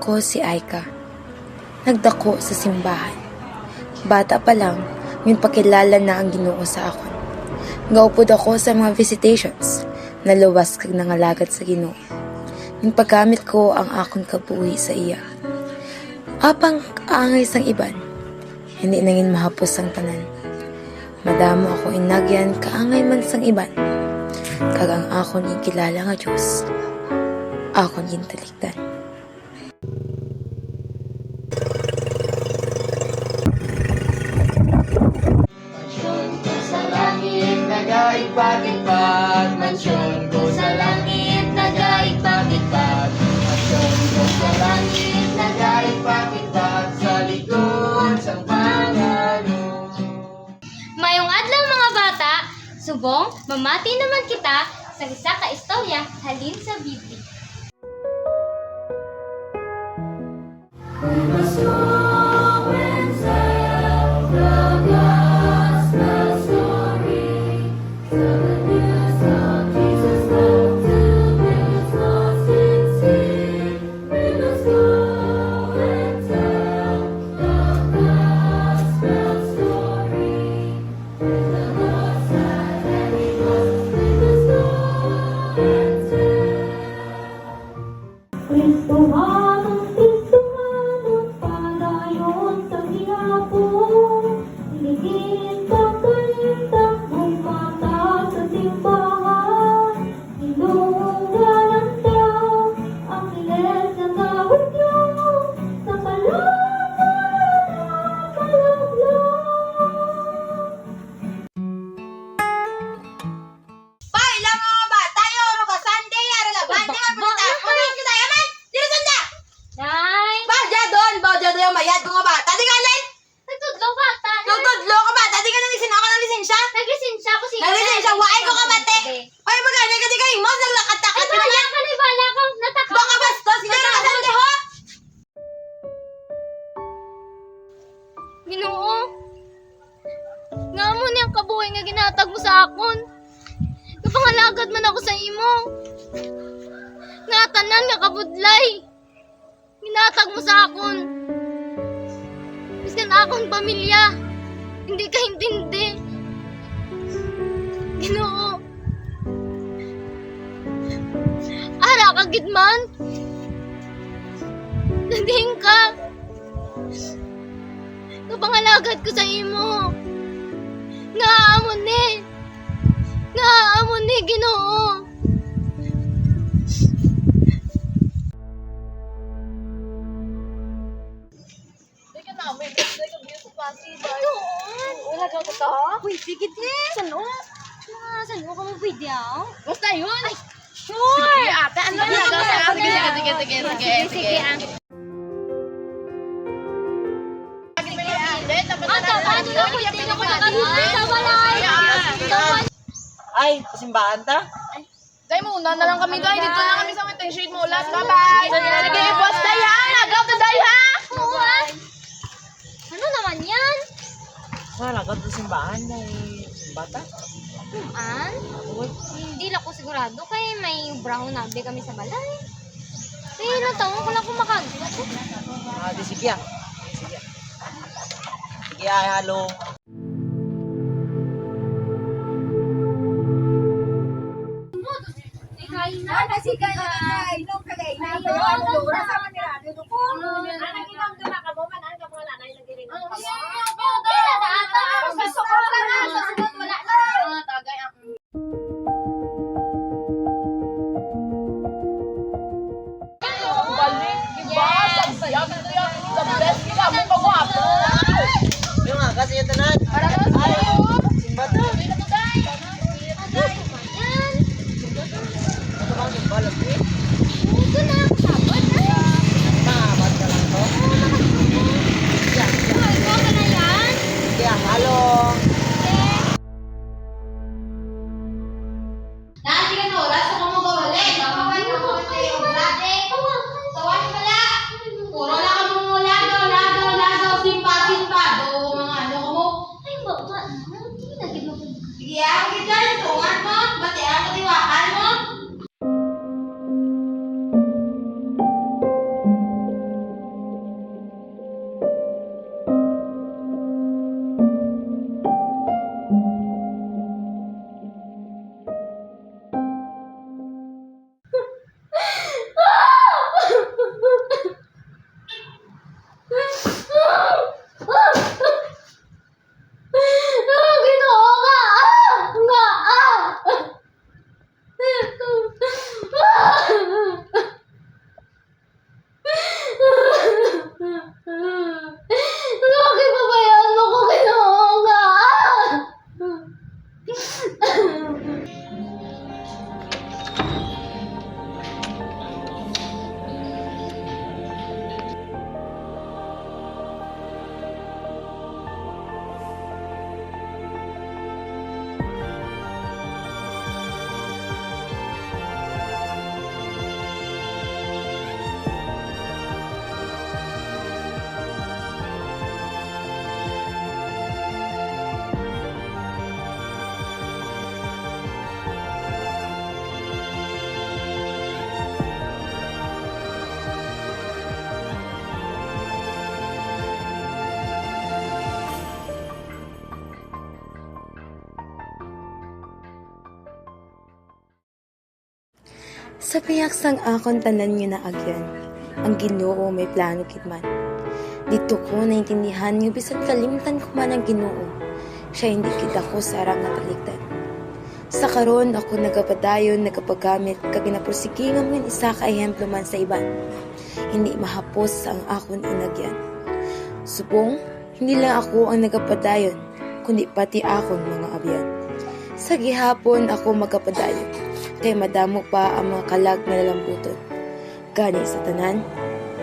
Ako si Aika. Nagdako sa simbahan. Bata pa lang, yun pakilala na ang Ginoo sa akon. Gaupod ako sa mga visitations, naluwas kag nangalagad sa Ginoo. Yung paggamit ko ang akon kabuhi sa iya. Apang kaangay sang iban, hindi nangin mahapos ang tanan. Madamo ako inagyan kaangay man sang iban. Kag ang akon ikilala nga Diyos, akon gintalikdan. Nagaipag-ipag, mansyon ko sa langit, nagaipag-ipag, mansyon ko sa langit, nagaipag-ipag, sa likod sang Panginoon. Mayong adlaw mga bata, subong mamati naman kita sa isa ka istorya halin sa Biblia. Mayad mga bata, di ka alin? Nagtudlo bata. Tutudlo ka bata, di ka nalisin ako ng lisensya? Naglisensya ko siya. Nalisensya, waay ko ka bate. Ay, magana ka di ka mo, naglakatak-at Ay, bala ka na, bala ka. Nataka. Baka bastos, hindi na kasante ho? Ginoo. Nga mo niyang kabuhay nga ginatag mo sa akon. Kapangalagad man ako sa imo. Nga tanan nga kabudlay. Ginatag mo sa akon. Miskan akong pamilya. Hindi ka intindi. Ginoo. Ara ka gidman. Naging ka. Kapangalagad ko sa imo. Nga amon ni Ginoo. Wala ka to? Uy, sige din. Sano? Sano ka mag-video? Basta yun. Sure! Sige ate, ano na daw? Sige. Ata, paano na? Hindi na ko nakakita sa walay. Ay, simbahan ta? Day muna na lang kami guys. Dito lang kami sa Winter Shade mo. Last bye. Sige, boss day ha. Nagaw to day ha. Ano naman yan? Wala ka to simbahan na bata? An? Hindi lang ko sigurado kay may brown nabi kami sa balay. Kaya ilang taon ko lang kumakagat. Ah, di sige ah. Sige ah, halo. Yung nga, kasi yung tanan. Ay, simbata. Ito bang simbahan? Ito na, sabot na. Mahabat ka lang to. Sa piyak sang akon tanan nyo na agyan, ang Ginoo may plano kitman. Dito ko naintindihan nga bisan kalimtan ko man ang Ginoo, siya hindi kita ko sarang nataligdan. Sa karon ako nagapadayon, nagapagamit, kag ginapursige nga mga isa ka ehemplo man sa iban. Hindi mahapos ang akon inagyan. Subong, hindi lang ako ang nagapadayon, kundi pati akon mga abyan. Sa gihapon ako magapadayon, kay madamo pa ang mga kalag na lalambuton. Gani sa tanan,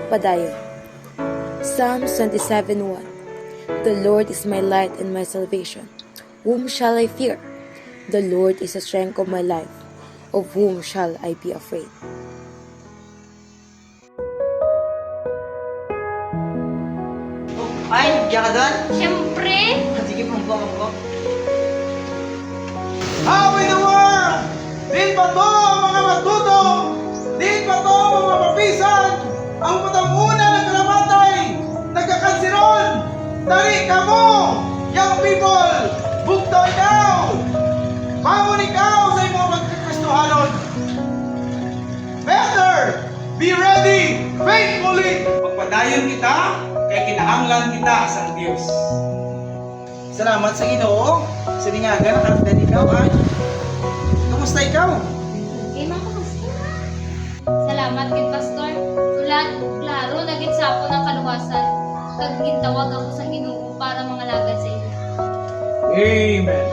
padayon. Psalms 27:1. The Lord is my light and my salvation. Whom shall I fear? The Lord is the strength of my life. Of whom shall I be afraid? Ay, diyan ka doon? Siyempre! Sige, mangko. How in the world? Din pa to mga magdudong? Din pa to mga mapisan? Ang patanguna nagkalamatay, nagkakansiron. Dari ka mo, young people, bugto ikaw. Bangon ikaw sa imong magkakristohanon. Better, be ready, faithfully. Magpadayon kita, kay kinahanglan kita sa Diyos. Salamat sa Ginoo. Siningagan ang kapatid ikaw, ay. Kamusta ikaw? Okay, mga kamusta? Salamat kay Pastor. Ulat, klaro, naging sapo ng kaluwasan. Kag gintawag ako sa Ginoo para mga lagad sa inyo. Amen.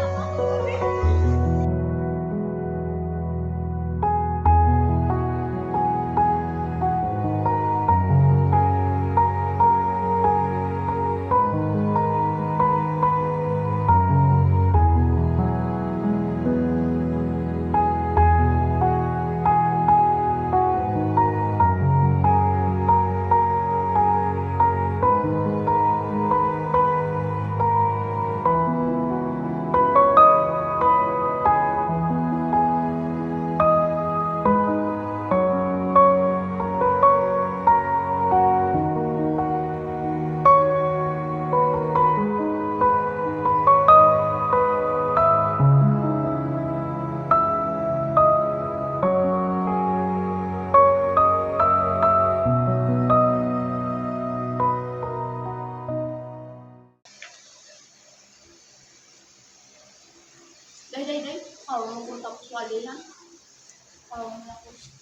Day. Kawang mo kung tapos wali lang. Kawang na ako.